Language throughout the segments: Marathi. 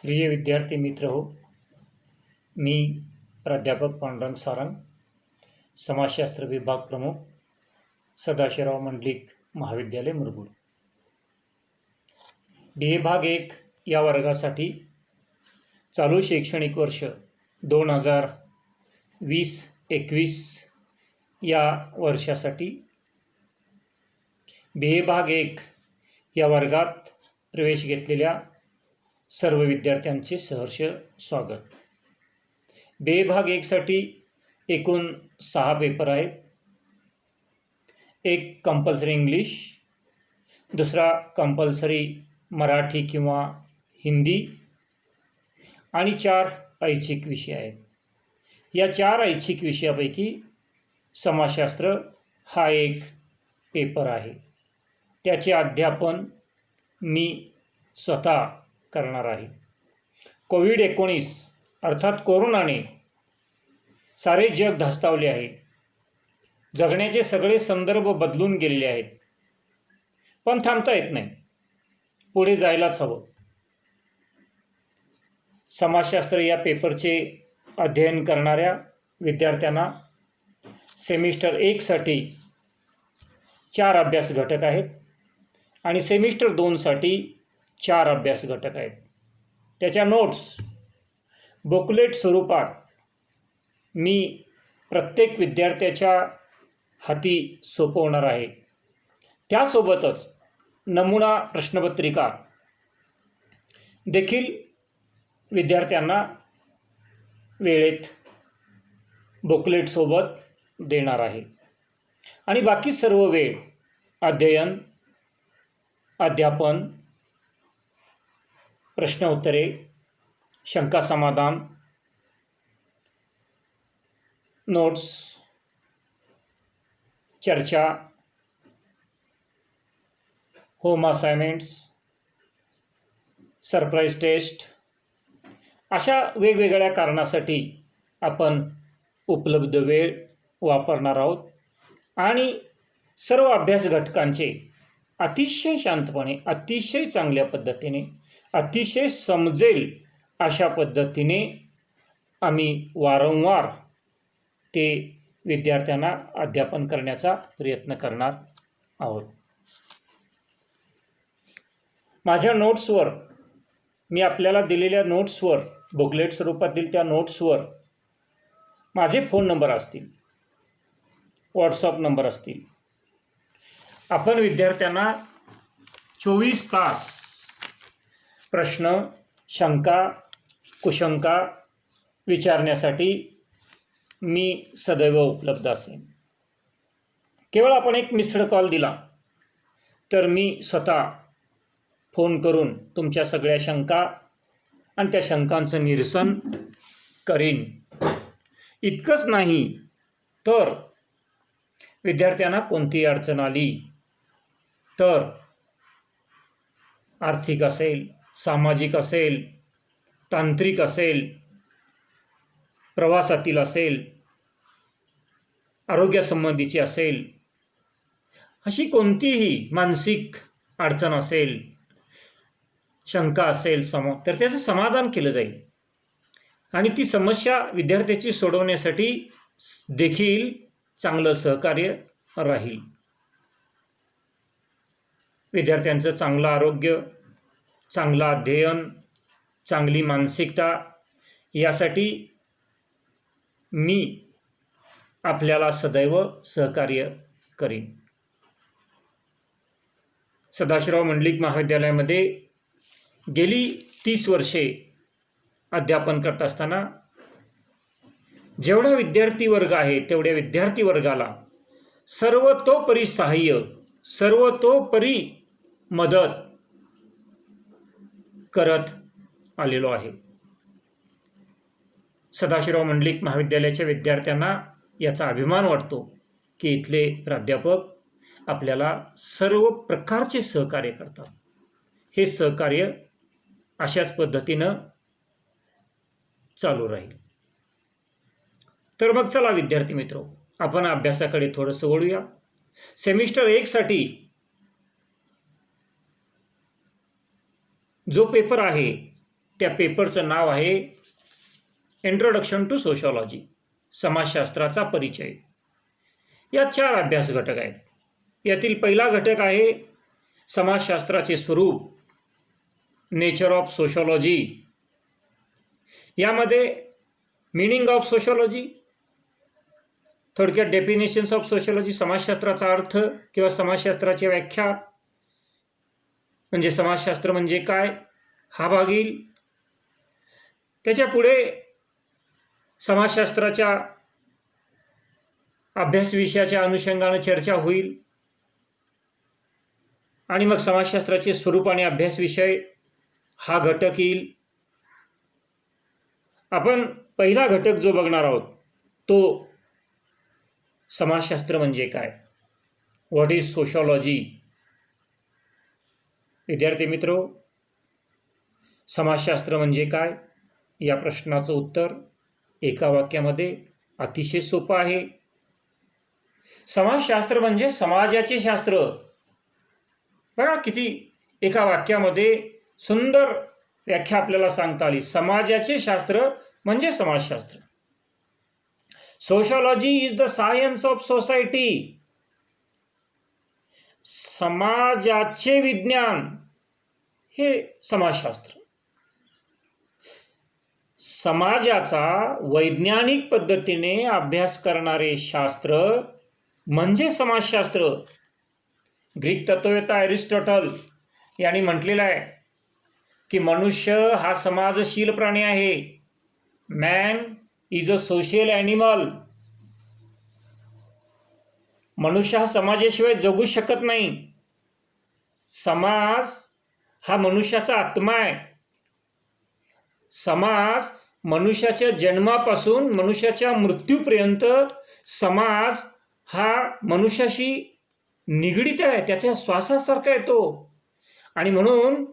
प्रिय विद्यार्थी मित्र हो, मी प्राध्यापक पांडुरंग सारंग, समाजशास्त्र विभाग प्रमुख, सदाशिवराव मंडलिक महाविद्यालय मुरगुड. BA भाग 1 या वर्गासाठी चालू शैक्षणिक वर्ष 2020-21 या वर्षासाठी BA भाग 1 या वर्गात प्रवेश घेतलेल्या सर्व विद्यार्थ्यांचे सहर्ष स्वागत. BA भाग 1 साठी एकूण 6 पेपर आहेत. एक कंपल्सरी इंग्लिश, दुसरा कंपल्सरी मराठी किंवा हिंदी आणि 4 ऐच्छिक विषय आहेत. या 4 ऐच्छिक विषयापैकी समाजशास्त्र हा एक पेपर आहे. त्याचे अध्यापन मी स्वतः करणार आहे. कोविड-19 अर्थात कोरोनाने सारे जग धास्तावले आहे. जगण्याचे सगळे संदर्भ बदलून गेलेले आहेत. पण थांबता येत नाही, पुढे जायलाच हवं. समाजशास्त्र या पेपरचे अध्ययन करणाऱ्या विद्यार्थ्यांना सेमिस्टर 1 साठी 4 अभ्यास घटक आहेत आणि सेमिस्टर 2 साठी 4 अभ्यास घटक आहेत. त्याच्या नोट्स बुकलेट स्वरूपात मी प्रत्येक विद्यार्थ्याच्या हाती सोपवणार आहे. त्यासोबतच नमुना प्रश्नपत्रिका देखील विद्यार्थ्यांना वेळेत बुकलेटसोबत देणार आहे. आणि बाकी सर्व वेळ अध्ययन, अध्यापन, प्रश्न उत्तरे, शंका समाधान, नोट्स, चर्चा, होम असाइनमेंट्स, सरप्राईज टेस्ट अशा वेगवेगळ्या कारणासाठी आपण उपलब्ध वेळ वापरणार आहोत आणि सर्व अभ्यास घटकांचे अतिशय शांतपणे, अतिशय चांगल्या पद्धतीने, अतिशय समजेल अशा पद्धतीने आम्ही वारंवार ते विद्यार्थ्यांना अध्यापन करण्याचा प्रयत्न करणार आहोत. माझ्या नोट्सवर, मी आपल्याला दिलेल्या नोट्सवर, बुकलेट स्वरूपातील त्या नोट्सवर माझे फोन नंबर असतील, व्हॉट्सअप नंबर असतील. आपण विद्यार्थ्यांना 24 तास प्रश्न, शंका, कुशंका विचारण्यासाठी मी सदैव उपलब्ध असेन. केवळ आपण एक मिस्ड कॉल दिला तर मी स्वतः फोन करून तुमच्या सगळ्या शंका आणि त्या शंकांचं निरसन करीन. इतकंच नाही तर विद्यार्थ्यांना कोणतीही अडचण आली तर आर्थिक असेल, सामाजिक असेल, तांत्रिक असेल, प्रवासातील असेल, आरोग्यासंबंधीची असेल, अशी कोणतीही मानसिक अडचण असेल, शंका असेल तर त्याचं समाधान केलं जाईल आणि ती समस्या विद्यार्थ्याची सोडवण्यासाठी देखील चांगलं सहकार्य राहील. विद्यार्थ्यांचं चांगलं आरोग्य, चांगलं अध्ययन, चांगली मानसिकता यासाठी मी आपल्याला सदैव सहकार्य करीन. सदाशिवराव मंडलिक महाविद्यालयामध्ये गेली 30 वर्षे अध्यापन करत असताना जेवढा विद्यार्थी वर्ग आहे तेवढ्या विद्यार्थी वर्गाला सर्वतोपरी सहाय्य, सर्वतोपरी मदत करत आलेलो आहे. सदाशिवराव मंडलिक महाविद्यालयाच्या विद्यार्थ्यांना याचा अभिमान वाटतो की इथले प्राध्यापक आपल्याला सर्व प्रकारचे सहकार्य करतात. हे सहकार्य अशाच पद्धतीनं चालू राहील. तर मग चला विद्यार्थी मित्र, आपण अभ्यासाकडे थोडंसं वळूया. सेमिस्टर 1 साठी जो पेपर आहे त्या पेपरचं नाव आहे इंट्रोडक्शन टू सोशॉलॉजी, समाजशास्त्राचा परिचय. या 4 अभ्यास घटक आहेत. यातील पहिला घटक आहे समाजशास्त्राचे स्वरूप, नेचर ऑफ सोशॉलॉजी. यामध्ये मीनिंग ऑफ सोशॉलॉजी, थोडक्यात डेफिनेशन्स ऑफ सोशॉलॉजी, समाजशास्त्राचा अर्थ किंवा समाजशास्त्राची व्याख्या, म्हणजे समाजशास्त्र म्हणजे काय हा भाग येईल. त्याच्या पुढे समाजशास्त्राच्या अभ्यास विषयाच्या अनुषंगाने चर्चा होईल आणि मग समाजशास्त्राचे स्वरूप आणि अभ्यास विषय हा घटक येईल. आपण पहिला घटक जो बघणार आहोत तो समाजशास्त्र म्हणजे काय, व्हॉट इज सोशॉलॉजी. विद्यार्थी मित्रो, समाजशास्त्र म्हणजे काय या प्रश्नाचं उत्तर एका वाक्यामध्ये अतिशय सोपं आहे. समाजशास्त्र म्हणजे समाजाचे शास्त्र. बघा किती एका वाक्यामध्ये सुंदर व्याख्या आपल्याला सांगता आली. समाजाचे शास्त्र म्हणजे समाजशास्त्र. Sociology is the science of society. समाजाचे विज्ञान हे समाजशास्त्र. समाजाचा वैज्ञानिक पद्धतीने अभ्यास करणारे शास्त्र म्हणजे समाजशास्त्र. ग्रीक तत्ववेत्ता एरिस्टॉटल यांनी म्हटलेलं आहे की मनुष्य हा समाजशील प्राणी आहे. Man is a social animal. मनुष्य हा समाजाशिवाय जगू शकत नाही. समाज हा मनुष्याचा आत्मा आहे. समाज मनुष्याच्या जन्मापासून मनुष्याच्या मृत्यूपर्यंत समाज हा मनुष्याशी निगडीत आहे, त्याच्या श्वासासारखा आहे तो. आणि म्हणून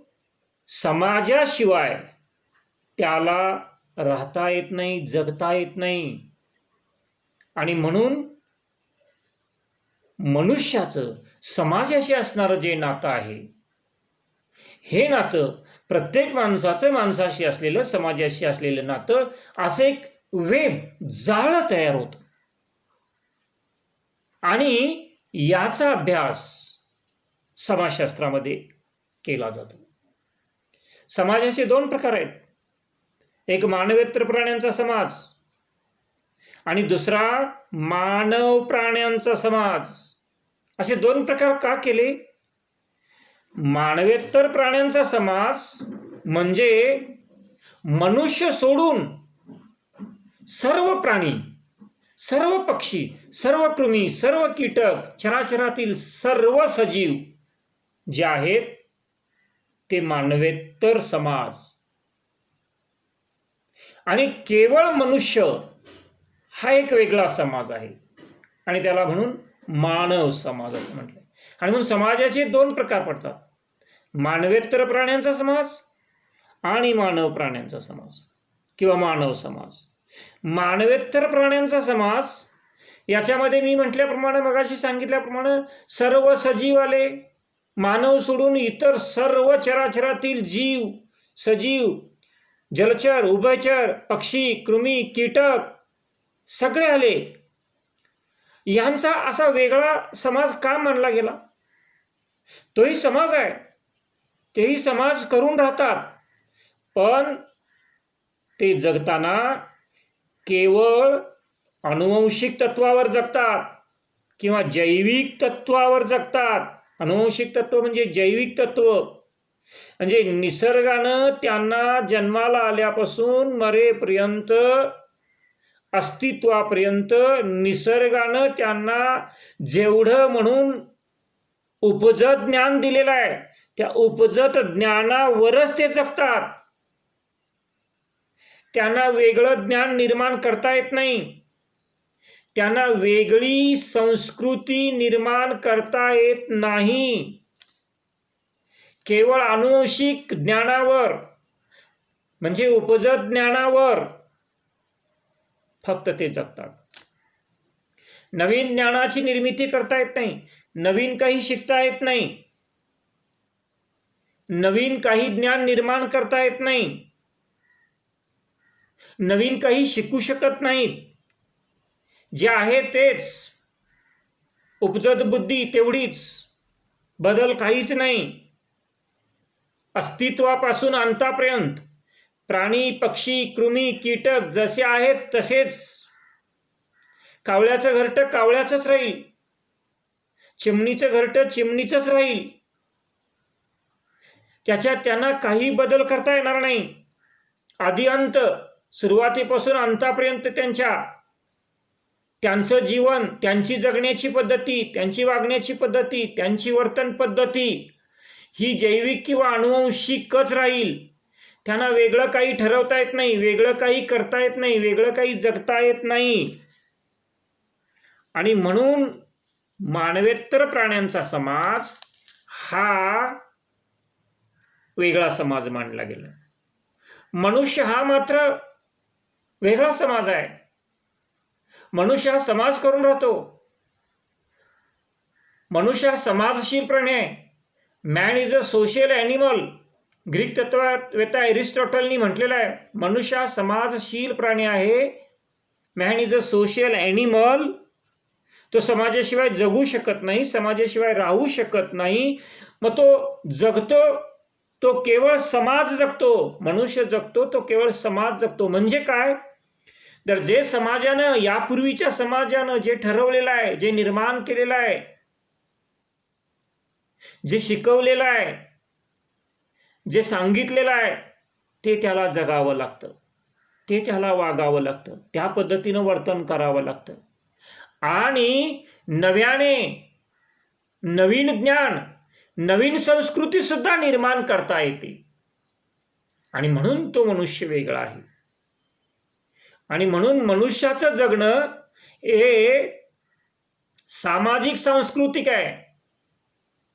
समाजाशिवाय त्याला राहता येत नाही, जगता येत नाही. आणि म्हणून मनुष्याचं समाजाशी असणारं जे नातं आहे, हे नातं प्रत्येक माणसाचं माणसाशी असलेलं, समाजाशी असलेलं नातं असं एक वेब, जाळं तयार होतं. आणि याचा अभ्यास समाजशास्त्रामध्ये केला जातो. समाजाचे 2 प्रकार आहेत. एक मानवेतर प्राण्यांचा समाज आणि दुसरा मानव प्राण्यांचा समाज. असे 2 प्रकार का केले? मानवेतर प्राण्यांचा समाज म्हणजे मनुष्य सोडून सर्व प्राणी, सर्व पक्षी, सर्व कृमी, सर्व कीटक, चराचरातील सर्व सजीव जे आहेत ते मानवेतर समाज. आणि केवळ मनुष्य हा एक वेगळा समाज आहे आणि त्याला म्हणून मानव समाज असं म्हटलं. आणि म्हणून समाजाचे 2 प्रकार पडतात. मानवेतर प्राण्यांचा समाज आणि मानव प्राण्यांचा समाज किंवा मानव समाज. मानवेतर प्राण्यांचा समाज याच्यामध्ये मी म्हटल्याप्रमाणे, मगाशी सांगितल्याप्रमाणे सर्व सजीव आले. मानव सोडून इतर सर्व चराचरातील जीव, सजीव, जलचर, उभयचर, पक्षी, कृमी, कीटक सगळे आले. यांचा असा वेगळा समाज का मानला गेला? तोही समाज आहे, तेही समाज करून राहतात, पण ते जगताना केवळ अनुवंशिक तत्वावर जगतात किंवा जैविक तत्वावर जगतात. अनुवंशिक तत्व म्हणजे जैविक तत्व, म्हणजे निसर्गानं त्यांना जन्माला आल्यापासून मरेपर्यंत, अस्तित्वापर्यंत निसर्गानं त्यांना जेवढं म्हणून उपजत ज्ञान दिलेलं आहे, त्या उपजत ज्ञानावरच ते जगतात. त्यांना वेगळं ज्ञान निर्माण करता येत नाही. त्यांना वेगळी संस्कृती निर्माण करता येत नाही. केवळ अनुवंशिक ज्ञानावर म्हणजे उपजत ज्ञानावर फक्त ते जगतात. नवीन ज्ञानाची निर्मिती करता येत नाही, नवीन काही शिकता येत नाही, नवीन काही ज्ञान निर्माण करता येत नाही. नवीन काही शिकू शकत नाहीत. जे आहे तेच, उपजत बुद्धी तेवढीच, बदल काहीच नाही. अस्तित्वापासून अंतापर्यंत प्राणी, पक्षी, कृमी, कीटक जसे आहेत तसेच. कावळ्याचं घरटं कावळ्याचंच राहील, चिमणीचं घरटं चिमणीचंच राहील. त्यांना काही बदल करता येणार नाही. आदी अंत, सुरुवातीपासून अंतापर्यंत त्यांचं जीवन, त्यांची जगण्याची पद्धती, त्यांची वागण्याची पद्धती, त्यांची वर्तन पद्धती ही जैविक किंवा अनुवंशिकच राहील. त्यांना वेगळं काही ठरवता येत नाही, वेगळं काही करता येत नाही, वेगळं काही जगता येत नाही. आणि म्हणून मानवेतर प्राण्यांचा समाज हा वेगळा समाज मानला गेला. मनुष्य हा मात्र वेगळा समाज आहे. मनुष्य हा समाज करून राहतो. मनुष्य हा समाजशील प्राणी आहे. Man is a social animal. Greek तत्ववेत्ता एरिस्टॉटलनी म्हटलेलं आहे, मनुष्य हा समाजशील प्राणी आहे. Man is a social animal. तो समाजाशिवाय जगू शकत नाही, समाजाशिवाय राहू शकत नाही. मग तो जगतो, तो केवळ समाज जगतो. मनुष्य जगतो तो केवळ समाज जगतो. म्हणजे काय? तर जे समाजानं, यापूर्वीच्या समाजानं जे ठरवलेलं आहे, जे निर्माण केलेलं आहे, जे शिकवलेलं आहे, जे सांगितलेलं आहे, ते त्याला जगावं लागतं, ते त्याला वागावं लागतं, त्या पद्धतीनं वर्तन करावं लागतं. आणि नव्याने नवीन ज्ञान, नवीन संस्कृती सुद्धा निर्माण करता येते. आणि म्हणून तो मनुष्य वेगळा आहे. आणि म्हणून मनुष्याचं जगणं हे सामाजिक सांस्कृतिक आहे.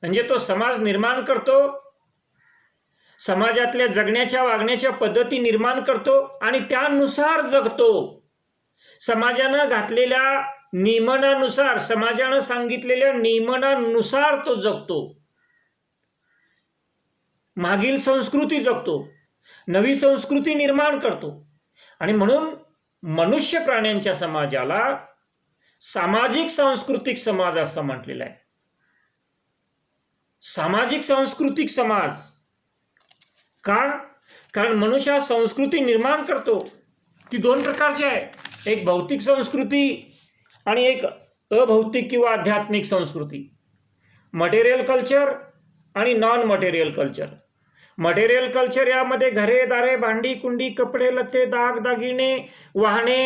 म्हणजे तो समाज निर्माण करतो, समाजातल्या जगण्याच्या वागण्याच्या पद्धती निर्माण करतो आणि त्यानुसार जगतो. समाजानं घातलेल्या नियमनानुसार, समाजानं सांगितलेल्या नियमनानुसार तो जगतो. मागील संस्कृती जगतो, नवी संस्कृती निर्माण करतो. आणि म्हणून मनुष्य प्राण्यांच्या समाजाला सामाजिक सांस्कृतिक समाज असं म्हटलेलं आहे. सामाजिक सांस्कृतिक समाज का? कारण मनुष्य हा संस्कृती निर्माण करतो. ती दोन प्रकारची आहे, एक भौतिक संस्कृती आणि एक अभौतिक किंवा आध्यात्मिक संस्कृती. मटेरियल कल्चर आणि non material culture. Material culture यामध्ये घरे, दारे, भांडी, कुंडी, कपडे, लत्ते, दाग दागिने, वाहने,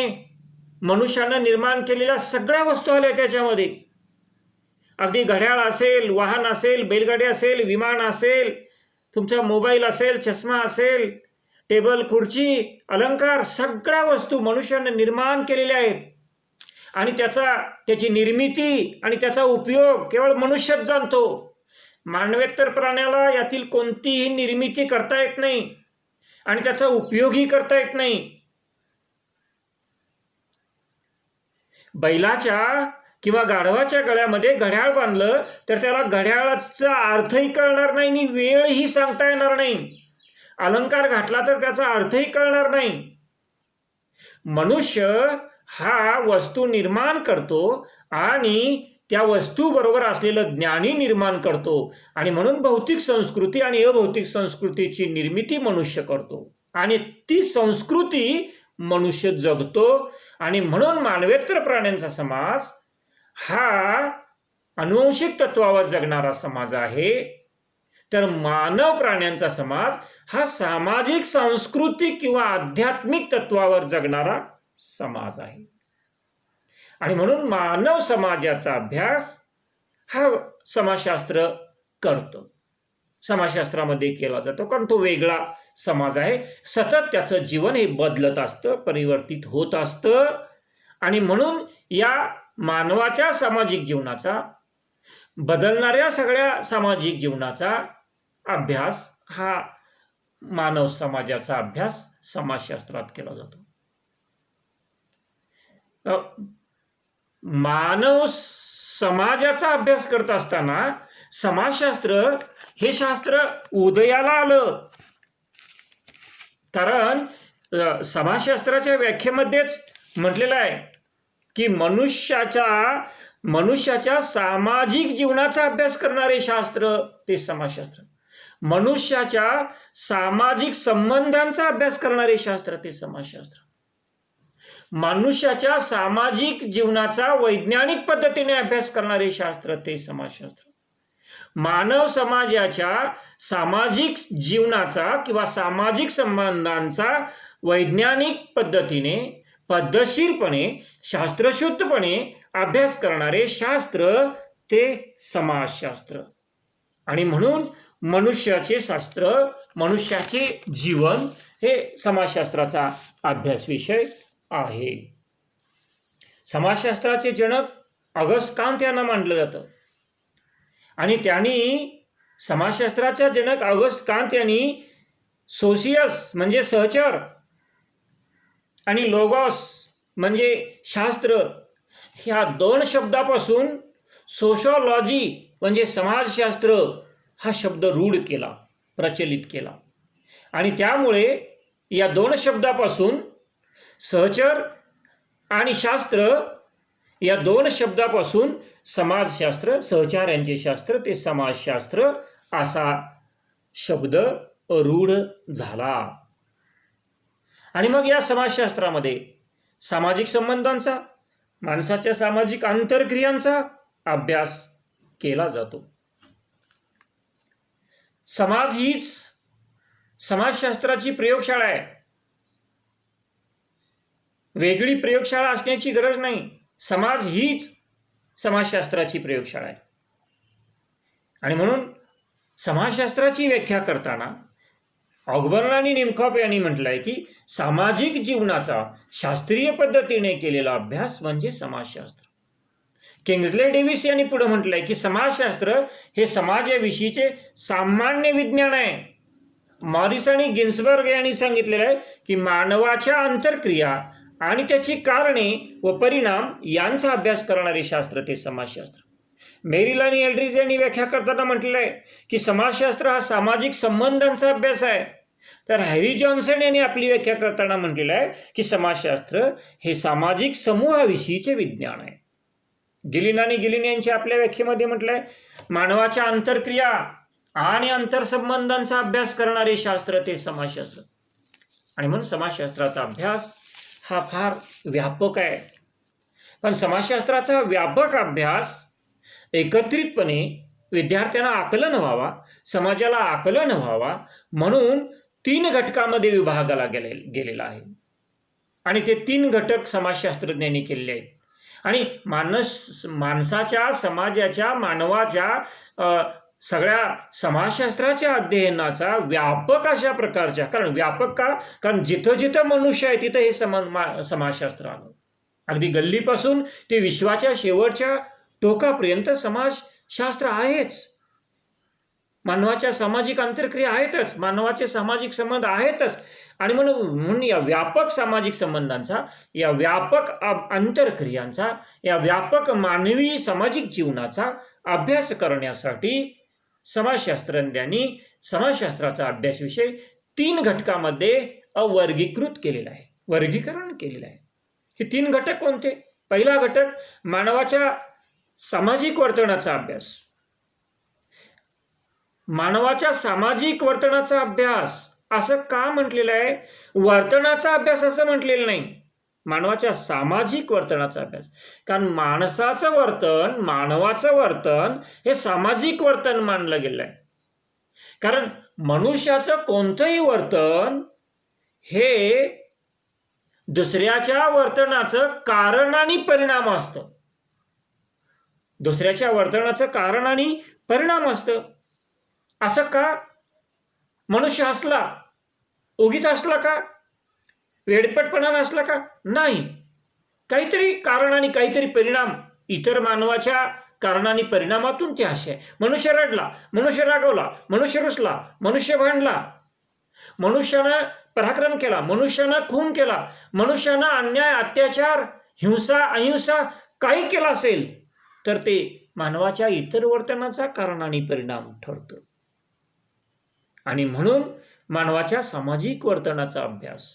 मनुष्यानं निर्माण केलेल्या सगळ्या वस्तू आल्या त्याच्यामध्ये. अगदी घड्याळ असेल, वाहन असेल, बैलगाडी असेल, विमान असेल, तुमचा मोबाईल असेल, चष्मा असेल, टेबल, खुर्ची, अलंकार, सगळ्या वस्तू मनुष्यानं निर्माण केलेल्या आहेत. आणि त्याची निर्मिती आणि त्याचा उपयोग केवळ मनुष्यच जाणतो. मानवेतर प्राण्याला यातील कोणतीही निर्मिती करता येत नाही आणि त्याचा उपयोगही करता येत नाही. बैलाच्या किंवा गाढवाच्या गळ्यामध्ये घड्याळ बांधलं तर त्याला घड्याळाचा अर्थही कळणार नाही आणि वेळही सांगता येणार नाही. अलंकार घातला तर त्याचा अर्थही कळणार नाही. मनुष्य हा वस्तू निर्माण करतो आणि त्या वस्तूबरोबर असलेलं ज्ञानही निर्माण करतो. आणि म्हणून भौतिक संस्कृती आणि अभौतिक संस्कृतीची निर्मिती मनुष्य करतो आणि ती संस्कृती मनुष्य जगतो. आणि म्हणून मानवेतर प्राण्यांचा समाज हा अनुवंशिक तत्वावर जगणारा समाज आहे, तर मानव प्राण्यांचा समाज हा सामाजिक, सांस्कृतिक किंवा आध्यात्मिक तत्वावर जगणारा समाज आहे. आणि म्हणून मानव समाजाचा अभ्यास हा समाजशास्त्र करतो, समाजशास्त्रामध्ये केला जातो. कारण तो वेगळा समाज आहे. सतत त्याचं जीवन हे बदलत असतं, परिवर्तित होत असतं. आणि म्हणून या मानवाच्या सामाजिक जीवनाचा, बदलणाऱ्या सगळ्या सामाजिक जीवनाचा अभ्यास हा मानव समाजाचा अभ्यास समाजशास्त्रात केला जातो. मानव समाजाचा अभ्यास करत असताना समाजशास्त्र हे शास्त्र उदयाला आलं. कारण समाजशास्त्राच्या व्याख्येमध्येच म्हटलेलं आहे की मनुष्याच्या सामाजिक जीवनाचा अभ्यास करणारे शास्त्र ते समाजशास्त्र, मनुष्याच्या सामाजिक संबंधांचा अभ्यास करणारे शास्त्र ते समाजशास्त्र, मनुष्याच्या सामाजिक जीवनाचा वैज्ञानिक पद्धतीने अभ्यास करणारे शास्त्र ते समाजशास्त्र, मानव समाजाच्या सामाजिक जीवनाचा किंवा सामाजिक संबंधांचा वैज्ञानिक पद्धतीने पद्धतशीरपणे शास्त्रशुद्धपणे अभ्यास करणारे शास्त्र ते समाजशास्त्र. आणि म्हणून मनुष्याचे शास्त्र, मनुष्याचे जीवन हे समाजशास्त्राचा अभ्यास विषय आहे. समाजशास्त्राचे जनक ऑगस्ट कांत यांना मानलं जातं आणि त्यांनी समाजशास्त्राचा जनक ऑगस्ट कांत यांनी सोशियस म्हणजे सहचर आणि लोगॉस म्हणजे शास्त्र ह्या दोन शब्दापासून सोशोलॉजी म्हणजे समाजशास्त्र हा शब्द रूढ केला, प्रचलित केला. आणि त्यामुळे या दोन शब्दापासून सहचर आणि शास्त्र या दोन शब्दापासून समाजशास्त्र, सहचार्यांचे शास्त्र ते समाजशास्त्र असा शब्द रूढ झाला. आणि मग या समाजशास्त्रामध्ये सामाजिक संबंधांचा, माणसाच्या सामाजिक आंतरक्रियांचा अभ्यास केला जातो. समाज हीच समाजशास्त्राची प्रयोगशाळा आहे. वेगळी प्रयोगशाळा असण्याची गरज नाही. समाज हीच समाजशास्त्राची प्रयोगशाळा आहे. आणि म्हणून समाजशास्त्राची व्याख्या करताना ऑगबर्न आणि निमकॉप यांनी म्हटलंय की सामाजिक जीवनाचा शास्त्रीय पद्धतीने केलेला अभ्यास म्हणजे समाजशास्त्र. किंग्सले डेव्हिस यांनी पुढे म्हटलंय की समाजशास्त्र हे समाजाविषयीचे सामान्य विज्ञान आहे. मॉरिस आणि गिन्सबर्ग यांनी सांगितलेलं आहे की मानवाच्या आंतरक्रिया आणि त्याची कारणे व परिणाम यांचा अभ्यास करणारे शास्त्र ते समाजशास्त्र. मेरिल आणि एल्ड्रिज यांनी व्याख्या करताना म्हटलेलं आहे की समाजशास्त्र हा सामाजिक संबंधांचा अभ्यास आहे. तर हॅरी जॉन्सन यांनी आपली व्याख्या करताना म्हटलेलं आहे की समाजशास्त्र हे सामाजिक समूहाविषयीचे विज्ञान आहे. गिलिन आणि गिलिन यांच्या आपल्या व्याख्येमध्ये म्हटलंय मानवाच्या आंतरक्रिया आणि आंतरसंबंधांचा अभ्यास करणारे शास्त्र ते समाजशास्त्र. आणि म्हणून समाजशास्त्राचा अभ्यास हा फार व्यापक आहे. पण समाजशास्त्राचा व्यापक अभ्यास एकत्रितपणे विद्यार्थ्यांना आकलन व्हावा, समाजाला आकलन व्हावा म्हणून 3 घटकामध्ये विभागाला गेलेला आहे. आणि ते 3 घटक समाजशास्त्रज्ञांनी केलेले आहेत. आणि माणसाच्या, समाजाच्या, मानवाच्या सगळ्या समाजशास्त्राच्या अध्ययनाचा व्यापक अशा प्रकारच्या, कारण व्यापक का, कारण जिथं जिथं मनुष्य आहे तिथं हे समाजशास्त्र आलं. अगदी गल्लीपासून ते विश्वाच्या शेवटच्या टोकापर्यंत समाजशास्त्र आहेच. मानवाच्या सामाजिक आंतरक्रिया आहेतच, मानवाचे सामाजिक संबंध आहेतच. आणि म्हणून या व्यापक सामाजिक संबंधांचा, या व्यापक आंतरक्रियांचा, या व्यापक मानवी सामाजिक जीवनाचा अभ्यास करण्यासाठी समाजशास्त्रज्ञांनी समाजशास्त्राचा अभ्यास विषय 3 घटकामध्ये वर्गीकृत केलेला आहे, वर्गीकरण केलेलं आहे. हे 3 घटक कोणते? पहिला घटक मानवाच्या सामाजिक वर्तनाचा अभ्यास. मानवाच्या सामाजिक वर्तनाचा अभ्यास असं का म्हटलेलं आहे? वर्तनाचा अभ्यास असं म्हटलेलं नाही, मानवाच्या सामाजिक वर्तनाचा अभ्यास. कारण मानवाचं वर्तन हे सामाजिक वर्तन मानलं गेलं आहे. कारण मनुष्याचं कोणतंही वर्तन हे दुसऱ्याच्या वर्तनाचं कारण आणि परिणाम असतं. दुसऱ्याच्या वर्तनाचं कारण आणि परिणाम असतं. असं का? मनुष्य हसला, उगीच हसला का? वेडपटपणानं असला का? नाही. काहीतरी कारण आणि काहीतरी परिणाम, इतर मानवाच्या कारण आणि परिणामातून ते हसे. मनुष्य रडला, मनुष्य रागवला, मनुष्य रुसला, मनुष्य भांडला, मनुष्यानं पराक्रम केला, मनुष्यानं खून केला, मनुष्यानं अन्याय, अत्याचार, हिंसा, अहिंसा काही केला असेल तर ते मानवाच्या इतर वर्तनाचा कारण आणि परिणाम ठरतं. आणि म्हणून मानवाच्या सामाजिक वर्तनाचा अभ्यास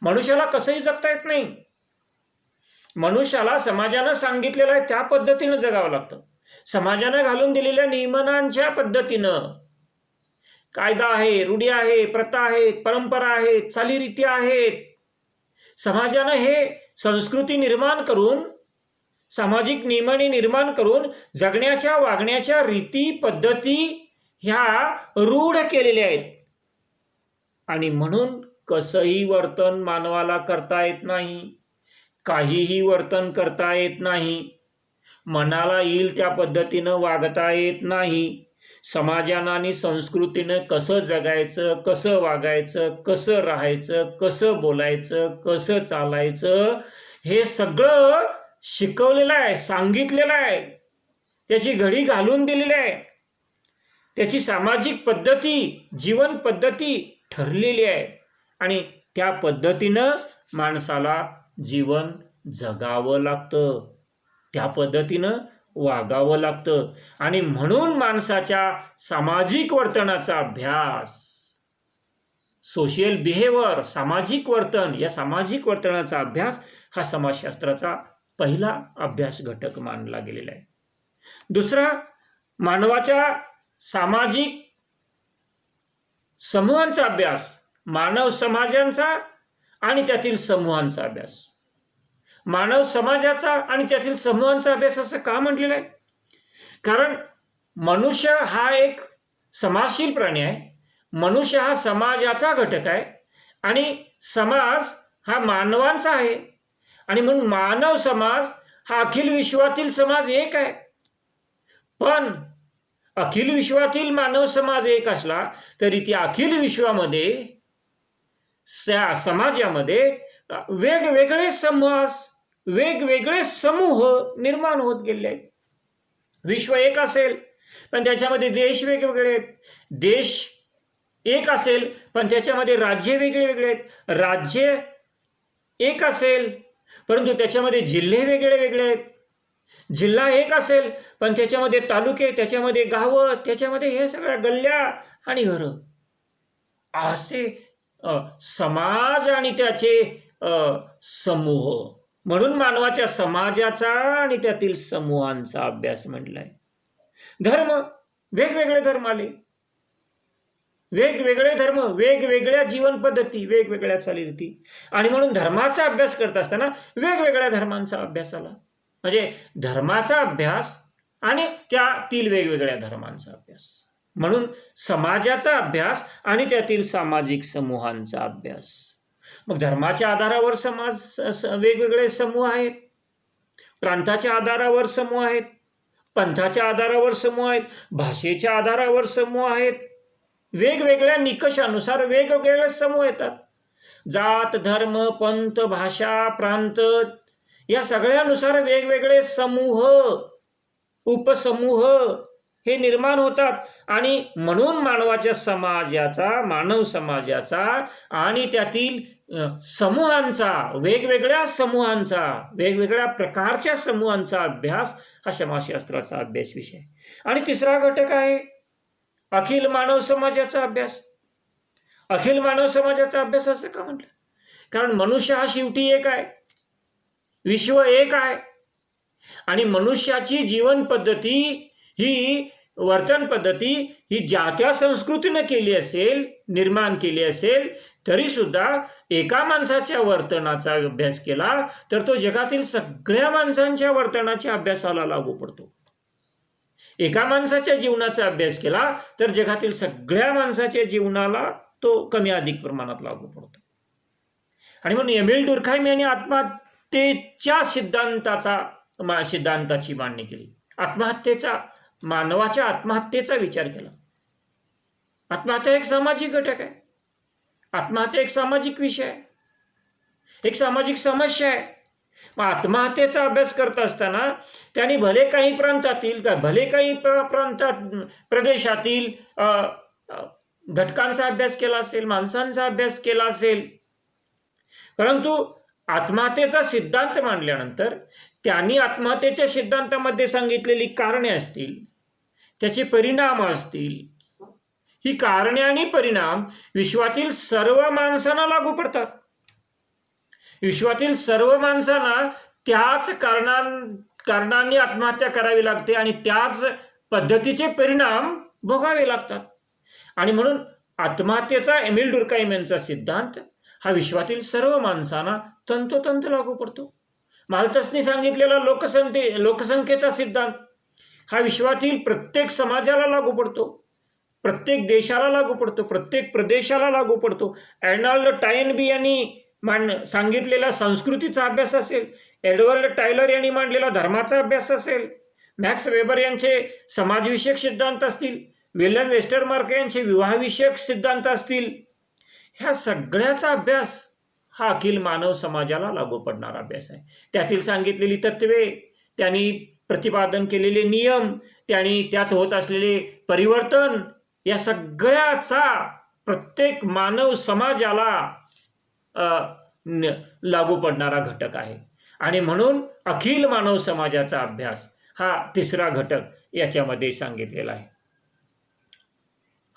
मनुष्याला कसंही जगता येत नाही. मनुष्याला समाजानं सांगितलेलं आहे त्या पद्धतीनं जगावं लागतं. समाजानं घालून दिलेल्या नियमनांच्या पद्धतीनं. कायदा आहे, रूढी आहे, प्रथा आहेत, परंपरा आहेत, चालीरीती आहेत. समाजानं हे संस्कृती निर्माण करून, सामाजिक नियमाने निर्माण करून जगण्याच्या वागण्याच्या रीती पद्धती ह्या रूढ केलेल्या आहेत. आणि म्हणून कसंही वर्तन मानवाला करता येत नाही, काहीही वर्तन करता येत नाही, मनाला येईल त्या पद्धतीनं वागता येत नाही. समाजानं आणि संस्कृतीनं कसं जगायचं, कसं वागायचं, कसं राहायचं, कसं बोलायचं, कसं चालायचं हे सगळं शिकवलेलं आहे, सांगितलेलं आहे, त्याची घडी घालून दिलेली आहे, त्याची सामाजिक पद्धती, जीवन पद्धती ठरलेली आहे. आणि त्या पद्धतीनं माणसाला जीवन जगावं लागतं, त्या पद्धतीनं वागावं लागतं. आणि म्हणून माणसाच्या सामाजिक वर्तनाचा अभ्यास, सोशल बिहेवियर, सामाजिक वर्तन, या सामाजिक वर्तनाचा अभ्यास हा समाजशास्त्राचा पहिला अभ्यास घटक मानला गेलेला आहे. दुसरा, मानवाच्या सामाजिक समूहांचा अभ्यास, मानव समाजांचा आणि त्यातील समूहांचा अभ्यास. मानव समाजाचा आणि त्यातील समूहांचा अभ्यास असं का म्हटलेलं आहे? कारण मनुष्य हा एक समाजशील प्राणी आहे, मनुष्य हा समाजाचा घटक आहे आणि समाज हा मानवांचा आहे. आणि म्हणून मानव समाज हा अखिल विश्वातील समाज एक आहे. पण अखिल विश्वातील मानव समाज एक असला तरी त्या अखिल विश्वामध्ये, समाजामध्ये वेगवेगळे समाज, वेगवेगळे समूह निर्माण होत गेले आहेत. विश्व एक असेल पण त्याच्यामध्ये देश वेगवेगळे आहेत, देश एक असेल पण त्याच्यामध्ये राज्य वेगळे वेगळे आहेत, राज्य एक असेल परंतु त्याच्यामध्ये जिल्हे वेगळे वेगळे आहेत, जिल्हा एक असेल पण त्याच्यामध्ये तालुके, त्याच्यामध्ये गावं, त्याच्यामध्ये हे सगळ्या गल्ल्या आणि घरं, असे समाज आणि त्याचे समूह. म्हणून मानवाच्या समाजाचा आणि त्यातील समूहांचा अभ्यास म्हटलाय. धर्म, वेगवेगळे धर्म आले, वेगवेगळे धर्म, वेगवेगळ्या जीवन पद्धती, वेगवेगळ्या चालीरीती. आणि म्हणून धर्माचा अभ्यास करत असताना वेगवेगळ्या धर्मांचा अभ्यास आला. म्हणजे धर्माचा अभ्यास आणि त्यातील वेगवेगळ्या धर्मांचा अभ्यास. म्हणून समाजाचा अभ्यास आणि त्यातील सामाजिक समूहांचा अभ्यास. मग धर्माच्या आधारावर समाज वेगवेगळे समूह आहेत, प्रांताच्या आधारावर समूह आहेत, पंथाच्या आधारावर समूह आहेत, भाषेच्या आधारावर समूह आहेत. वेगवेगळ्या निकषानुसार वेगवेगळे समूह येतात. जात, धर्म, पंथ, भाषा, प्रांत या सगळ्यानुसार वेगवेगळे समूह, उपसमूह हे निर्माण होतात. आणि म्हणून मानवाच्या समाजाचा, मानव समाजाचा आणि त्यातील समूहांचा, वेगवेगळ्या समूहांचा, वेगवेगळ्या प्रकारच्या समूहांचा अभ्यास हा समाजशास्त्राचा अभ्यास विषय. आणि तिसरा घटक आहे अखिल मानव समाजाचा अभ्यास. अखिल मानव समाजाचा अभ्यास असं का म्हटलं? कारण मनुष्य हा शेवटी एक आहे, विश्व एक आहे. आणि मनुष्याची जीवन पद्धती ही, वर्तन पद्धती ही ज्या त्या संस्कृतीनं केली असेल, निर्माण केली असेल, तरी सुद्धा एका माणसाच्या वर्तनाचा अभ्यास केला तर तो जगातील सगळ्या माणसांच्या वर्तनाच्या अभ्यासाला लागू पडतो. एका माणसाच्या जीवनाचा अभ्यास केला तर जगातील सगळ्या माणसाच्या जीवनाला तो कमी अधिक प्रमाणात लागू पडतो. आणि म्हणून एमिल डुर्खाइम यांनी आत्महत्येच्या सिद्धांताची मांडणी केली. आत्महत्येचा, मानवाच्या आत्महत्येचा विचार केला. आत्महत्या एक सामाजिक घटक आहे, आत्महत्या एक सामाजिक विषय आहे, एक सामाजिक समस्या आहे. मग आत्महत्येचा अभ्यास करत असताना त्यांनी भले काही प्रांतातील, भले काही प्रदेशातील घटकांचा अभ्यास केला असेल, माणसांचा अभ्यास केला असेल, परंतु आत्महत्येचा सिद्धांत मांडल्यानंतर त्यांनी आत्महत्येच्या सिद्धांतामध्ये सांगितलेली कारणे असतील, त्याचे परिणाम असतील, ही कारणे आणि परिणाम विश्वातील सर्व माणसांना लागू पडतात. विश्वातील सर्व माणसांना त्याच कारणांनी आत्महत्या करावी लागते आणि त्याच पद्धतीचे परिणाम भोगावे लागतात. आणि म्हणून आत्महत्येचा एमिल डुर्कहाइम यांचा सिद्धांत हा विश्वातील सर्व माणसांना तंतोतंत लागू पडतो. माल्थसने सांगितलेला लोकसंख्येचा सिद्धांत हा विश्वातील प्रत्येक समाजाला लागू पडतो, प्रत्येक देशाला लागू पडतो, प्रत्येक प्रदेशाला लागू पडतो. अर्नॉल्ड टॉयनबी यांनी सांगितलेला संस्कृतीचा अभ्यास असेल, एडवर्ड टायलर यांनी मांडलेला धर्माचा अभ्यास असेल, मॅक्स वेबर यांचे समाजविषयक सिद्धांत असतील, विल्यम वेस्टरमार्क यांचे विवाहविषयक सिद्धांत असतील, ह्या सगळ्याचा अभ्यास हा अखिल मानव समाजाला लागू पडणारा अभ्यास आहे. त्यातील सांगितलेली तत्वे, त्यांनी प्रतिपादन केलेले नियम, त्यांनी त्यात होत असलेले परिवर्तन, या सगळ्याचा प्रत्येक मानव समाजाला लागू पडणारा घटक आहे. आणि म्हणून अखिल मानव समाजाचा अभ्यास हा तिसरा घटक याच्यामध्ये सांगितलेला आहे.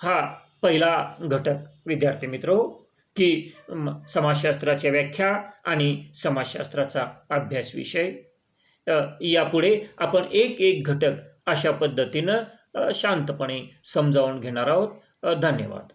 हा पहिला घटक विद्यार्थी मित्र की समाजशास्त्राच्या व्याख्या आणि समाजशास्त्राचा अभ्यास विषय. यापुढे आपण एक एक घटक अशा पद्धतीनं शांतपणे समजावून घेणार आहोत. धन्यवाद.